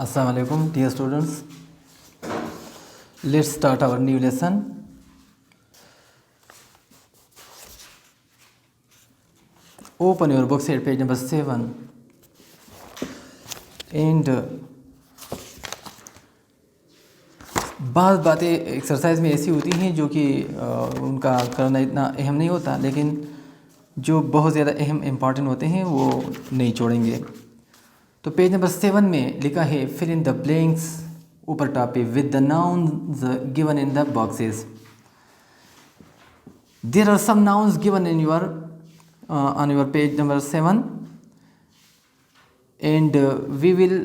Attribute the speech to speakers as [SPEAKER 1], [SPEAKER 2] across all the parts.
[SPEAKER 1] Assalamu alaikum, dear students. Let's start our new lesson. Open your books at page number 7 and बाद बातें exercise में ऐसी होती हैं जो कि उनका करना इतना अहम नहीं होता, लेकिन जो बहुत ज़्यादा अहम इम्पॉर्टेंट होते हैं वो नहीं छोड़ेंगे। तो पेज नंबर 7 में लिखा है फिल इन द ब्लैंक्स ऊपर टॉप पे with the nouns given in the boxes. There are some nouns given in your on your page number 7 and we will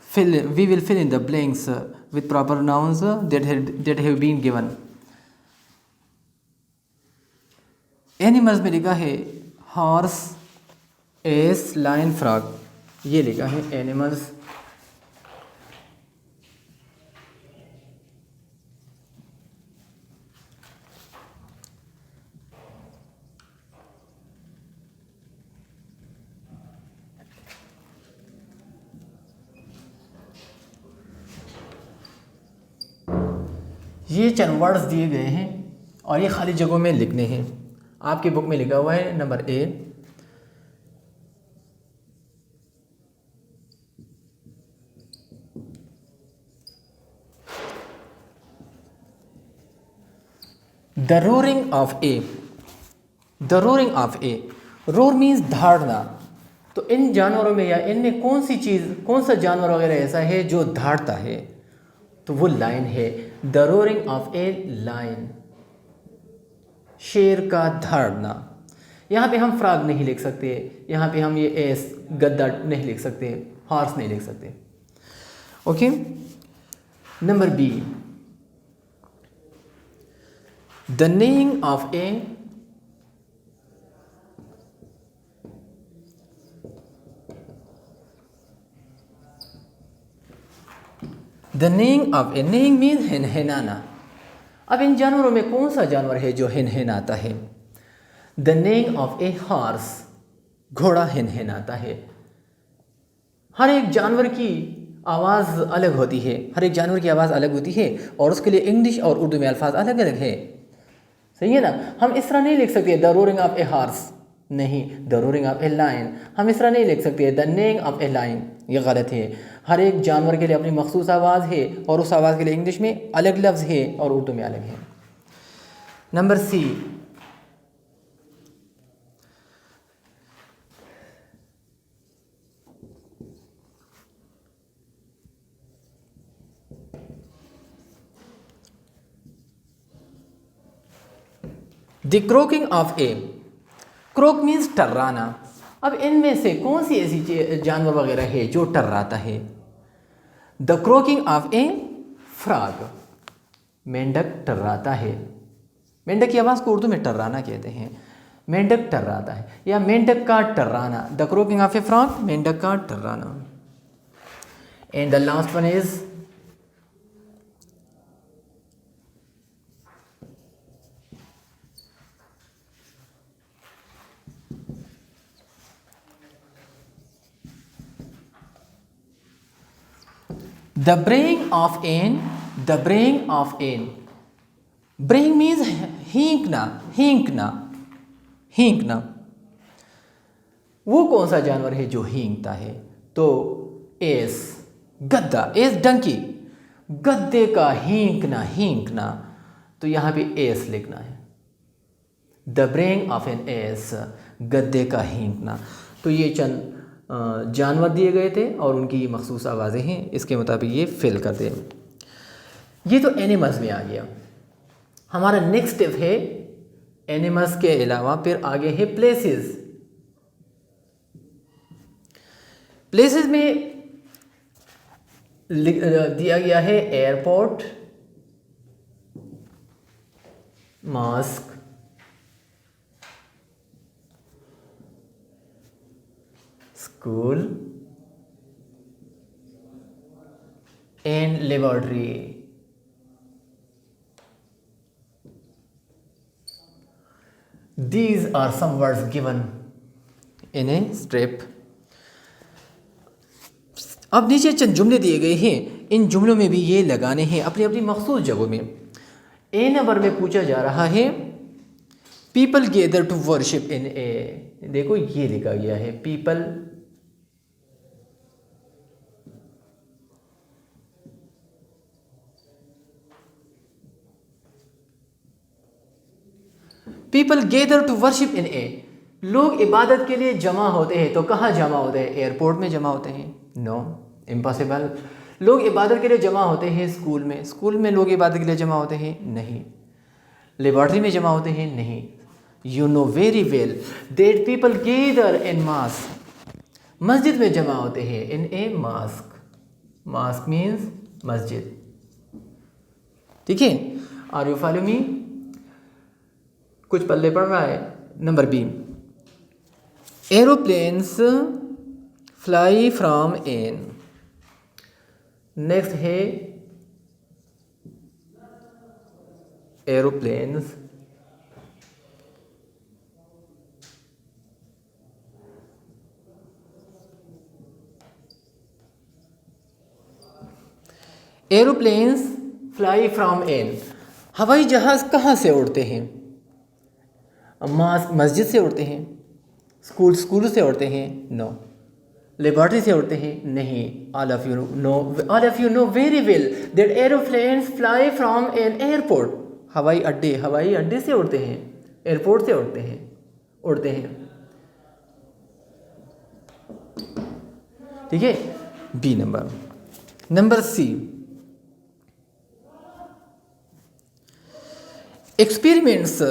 [SPEAKER 1] fill in the blanks with proper nouns that have been given. Animals में लिखा है horse, S, lion, frog, ये लिखा है animals. ये चंद words दिए गए हैं और ये खाली जगहों में लिखने हैं। आपकी बुक में लिखा हुआ है number A, the roaring of a. The roaring of a, roar means धाड़ना। तो इन जानवरों में या इनमें कौन सा जानवर वगैरह ऐसा है जो धाड़ता है, तो वो लायन है। The roaring of a lion, शेर का धाड़ना। यहाँ पे हम फ्रॉग नहीं लिख सकते, यहाँ पे हम ये एस गद्दा नहीं लिख सकते, हॉर्स नहीं लिख सकते। Okay, number B, the neighing of a. The neighing of a, neighing means हिनहिनाना। अब इन जानवरों में कौन सा जानवर है जो हिनहिनाता है? The neighing of a horse, घोड़ा हिनहिनाता है। हर एक जानवर की आवाज़ अलग होती है, हर एक जानवर की आवाज़ अलग होती है और उसके लिए इंग्लिश और उर्दू में अल्फाज अलग अलग है। सही है ना? हम इस तरह नहीं लिख सकते the roaring of a horse, नहीं, the roaring of a lion हम इस तरह नहीं लिख सकते। The neighing of a lion, ये गलत है। हर एक जानवर के लिए अपनी मखसूस आवाज़ है और उस आवाज़ के लिए इंग्लिश में अलग लफ्ज़ है और उर्दू में अलग है। Number C, the croaking of a. Croak means टर्राना। अब इनमें से कौन सी ऐसी जानवर वगैरह है जो टर्राता है? The croaking of a frog, मेंढक टर्राता है। मेंढक की आवाज़ को उर्दू में टर्राना कहते हैं। मेंढक टर्राता है या मेंढक का टर्राना। The croaking of a frog, मेंढक का टर्राना। And the last one is the braying of an. The braying of an, braying means हींकना, हींकना, हींकना। वो कौन सा जानवर है जो हींकता है? तो एस, गद्दा, एस डंकी, गद्दे का हींकना, हींकना। तो यहाँ पे एस लिखना है। The braying of N S, गद्दे का हींकना। तो ये चंद जानवर दिए गए थे और उनकी मखसूस आवाज़ें हैं, इसके मुताबिक ये फिल कर दें। ये तो एनिमल्स में आ गया। हमारा नेक्स्ट स्टेप है एनिमल्स के अलावा फिर आगे है प्लेसेस। प्लेसेस में दिया गया है airport, mosque, school and laboratory. These are some words given in a strip. अब नीचे चंद जुमले दिए गए हैं, इन जुमलों में भी ये लगाने हैं अपनी अपनी मखसूस जगहों में। ए नंबर में पूछा जा रहा है people gather to worship in a, देखो ये लिखा गया है people gather to worship in a, लोग इबादत के लिए जमा होते हैं, तो कहाँ जमा होते हैं? एयरपोर्ट में जमा होते हैं? No, impossible. लोग इबादत के लिए जमा होते हैं स्कूल में, स्कूल में लोग इबादत के लिए जमा होते हैं? नहीं। लेबॉर्ट्री में जमा होते हैं? नहीं। You know very well that people gather in mosque, मस्जिद में जमा होते हैं in a mosque, mosque means मस्जिद। ठीक है, आर यू फॉलो मी? कुछ पल्ले पड़ रहा है। Number B, aeroplanes fly from an. Next है एरोप्लेन्स फ्लाई फ्रॉम एन, हवाई जहाज़ कहाँ से उड़ते हैं? मस्जिद से उड़ते हैं, स्कूल से उड़ते हैं? नो। लेबॉर्ट्री से उड़ते हैं? नहीं। All of you know very well that aeroplanes fly from an airport, हवाई अड्डे से उड़ते हैं, एयरपोर्ट से उड़ते हैं। ठीक है, B number. Number C, experiments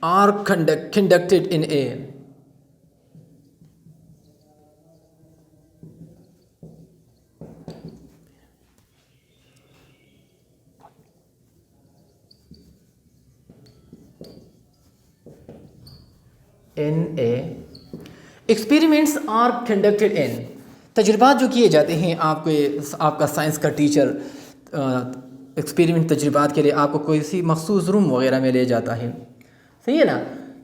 [SPEAKER 1] are conducted in a, experiments are conducted in, तजुर्बात जो किए जाते हैं, आपका साइंस का टीचर एक्सपेरिमेंट तजुर्बात के लिए आपको कोई सी मखसूस रूम वगैरह में ले जाता है, सही है ना?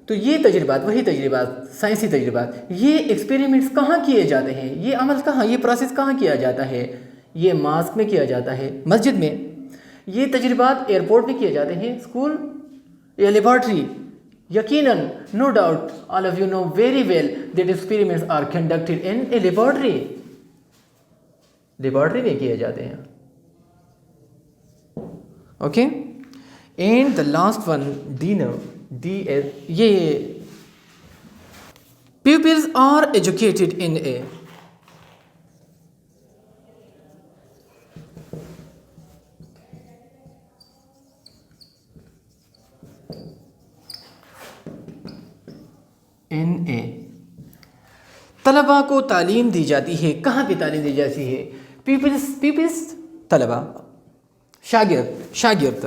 [SPEAKER 1] तो ये तजुर्बात, वही तजुर्बात, साइंसी तजुर्बात, ये एक्सपेरिमेंट्स कहाँ किए जाते हैं? ये अमल कहाँ, ये प्रोसेस कहाँ किया जाता है? ये मास्क में किया जाता है, मस्जिद में। ये तजुर्बात एयरपोर्ट में किए जाते हैं, स्कूल या लेबॉर्ट्री? यकीनन, no doubt, all of you know very well that experiments are conducted in a laboratory, laboratory में किए जाते हैं। Okay, and the last one, ये pupils are educated in a, तलबा को तालीम दी जाती है, कहाँ पे तालीम दी जाती है? पीपल्स तलबा, शागिर्द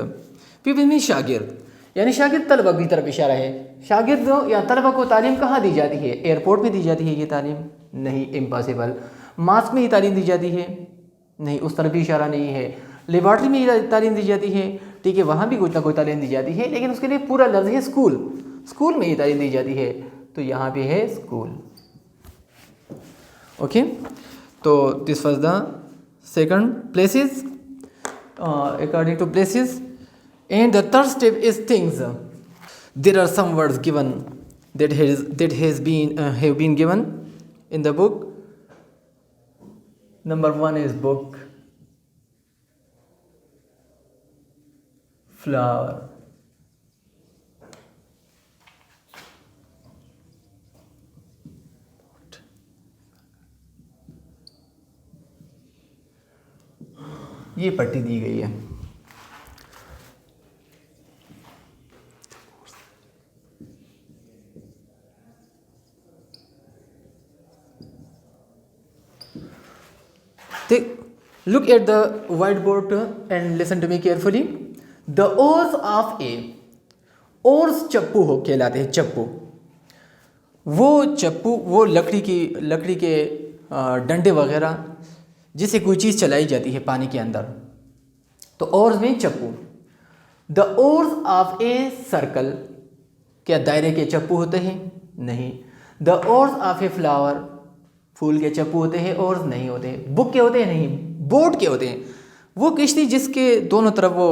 [SPEAKER 1] पीपल में शागिर्द, यानी शागिर्द तलबा की तरफ इशारा है। शागिर्द या तलबा को तालीम कहाँ दी जाती है? एयरपोर्ट में दी जाती है ये तालीम? नहीं, इम्पॉसिबल। मास्क में ही तालीम दी जाती है? नहीं, उस तरफ भी इशारा नहीं है। लेबॉर्ट्री में ही तालीम दी जाती है? ठीक है, वहाँ भी कुछ ना कोई तालीम दी जाती है, लेकिन उसके लिए पूरा लफ्ज़ है स्कूल में ही तालीम दी जाती है, तो यहाँ पे है स्कूल। ओके, तो this was the second places according to places, and the third step is things. There are some words given that have been given in the book. Number 1 is book, flower, ये पट्टी दी गई है। Look at the whiteboard and listen to me carefully. The oars of a, oars चप्पू हो कहलाते हैं, चप्पू। वो लकड़ी के डंडे वगैरह जिससे कोई चीज़ चलाई जाती है पानी के अंदर, तो ओर्स में चप्पू। The oars of a circle, क्या दायरे के चप्पू होते हैं? नहीं। The oars of a flower, फूल के चप्पू होते हैं और नहीं होते। बुक के होते हैं नहीं, बोट के होते हैं। वो किश्ती जिसके दोनों तरफ वो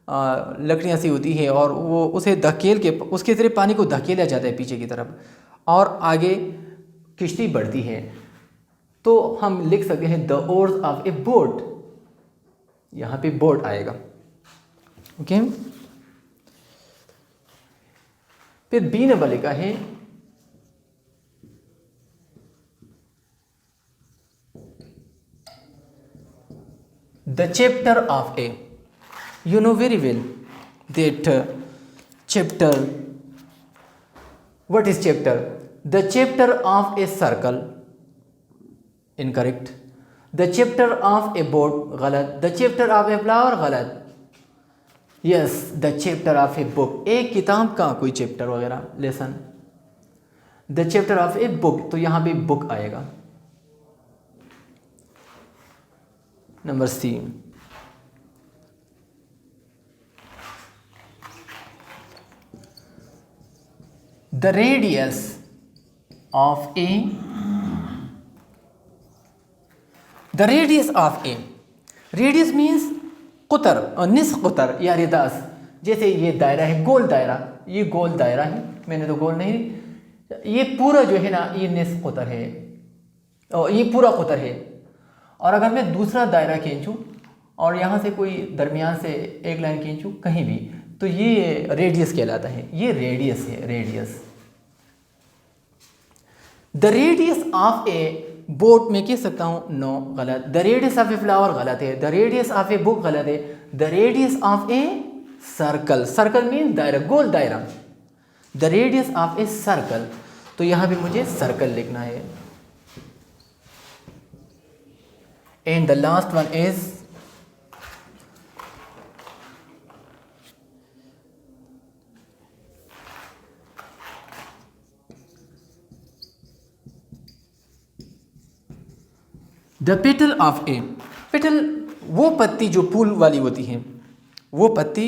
[SPEAKER 1] लकड़ियाँ सी होती है और वो उसे धकेल के उसके ज़रिए पानी को धकेला जाता है पीछे की तरफ और आगे किश्ती बढ़ती है। तो हम लिख सकते हैं the oars of A boat, यहाँ पे बोट आएगा। ओके, फिर बी नंबर लिखा है the chapter of A. You know very well that chapter. What is chapter? The chapter of a circle. Incorrect. The chapter of a boat. गलत. The chapter of a flower. गलत. Yes, the chapter of a book. एक किताब का कोई chapter वगैरह lesson. The chapter of a book. तो यहाँ पे book आएगा. Number C. The radius of a, the radius of a, radius means कुतर और निस्फ कुतर या रिदास। जैसे ये दायरा है, गोल दायरा, ये गोल दायरा है, मैंने तो गोल नहीं, ये पूरा जो है ना ये निस्फ कुतर है और ये पूरा कुतर है। और अगर मैं दूसरा दायरा खींचूं और यहाँ से कोई दरमियान से एक लाइन खींचूं कहीं भी, तो ये रेडियस कहलाता है। ये रेडियस है, radius. The radius of A boat में कह सकता हूँ नो, गलत। The radius of a flower गलत है। The radius of a book गलत है। The radius of a circle, circle mean दायरा, गोल दायरा। The radius of a circle, तो यहाँ पे मुझे सर्कल लिखना है। And the last one is the petal of A. Petal वो पत्ती जो फूल वाली होती है, वो पत्ती,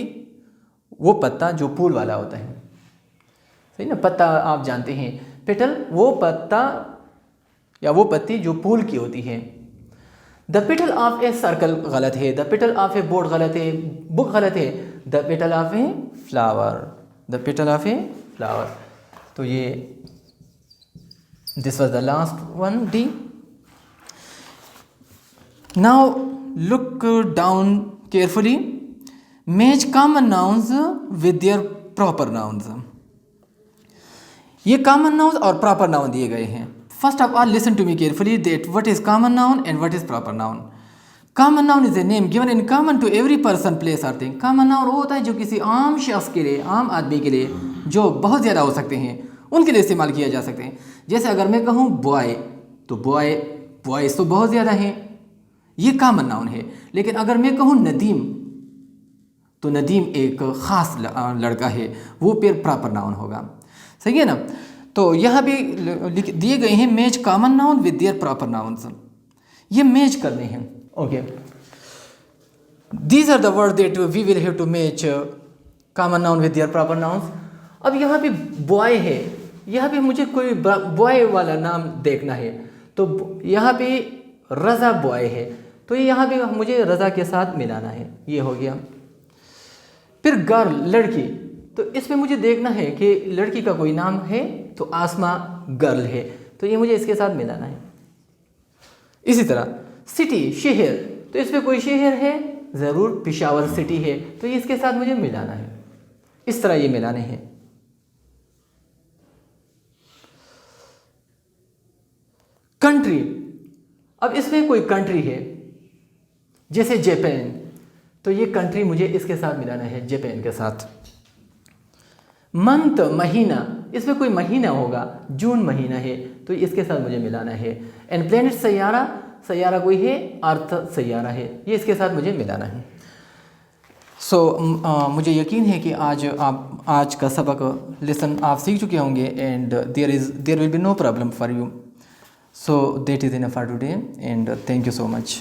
[SPEAKER 1] वो पत्ता जो फूल वाला होता है, सही ना। पत्ता आप जानते हैं, पेटल वो पत्ता या वो पत्ती जो फूल की होती है। The petal of a circle गलत है। The petal of A board गलत है। बुक गलत है। The petal of a flower, the petal of a flower. तो ये this was the last one, D. Now look down carefully. Match common nouns with their proper nouns. ये common nouns और proper noun दिए गए हैं। First of all, listen to me carefully that what is common noun and what is proper noun. Common noun is a name given in common to every person, place or thing. Common noun वो होता है जो किसी आम शख्स के लिए, आम आदमी के लिए, जो बहुत ज़्यादा हो सकते हैं, उनके लिए इस्तेमाल किया जा सकते हैं। जैसे अगर मैं कहूँ बॉय, तो बॉयज़ तो बहुत ज़्यादा हैं, ये कॉमन नाउन है। लेकिन अगर मैं कहूँ नदीम, तो नदीम एक ख़ास लड़का है, वो फिर प्रॉपर नाउन होगा, सही है ना। तो यहाँ भी दिए गए हैं match common noun with their proper nouns, ये मैच करने हैं। Okay, these are the word that we will have to match common noun with their proper nouns. अब यहाँ पे बॉय है, यहाँ पे मुझे कोई बॉय वाला नाम देखना है, तो यहाँ पे रज़ा बॉय है, तो ये यहाँ पे मुझे रज़ा के साथ मिलाना है, ये हो गया। फिर गर्ल, लड़की, तो इसमें मुझे देखना है कि लड़की का कोई नाम है, तो आसमा गर्ल है, तो ये मुझे इसके साथ मिलाना है। इसी तरह सिटी, शहर, तो इसमें कोई शहर है, ज़रूर पेशावर सिटी है, तो ये इसके साथ मुझे मिलाना है। इस तरह ये मिलाने हैं। कंट्री, अब इसमें कोई कंट्री है, जैसे जापान, तो ये कंट्री मुझे इसके साथ मिलाना है, जापान के साथ। मंथ, महीना, इसमें कोई महीना होगा, जून महीना है, तो इसके साथ मुझे मिलाना है। एंड प्लेनेट, सैयारा, सैयारा कोई है, अर्थ सैयारा है, ये इसके साथ मुझे मिलाना है। मुझे यकीन है कि आज का सबक लेसन आप सीख चुके होंगे, and there will be no problem for you. So that is enough for today, and thank you so much.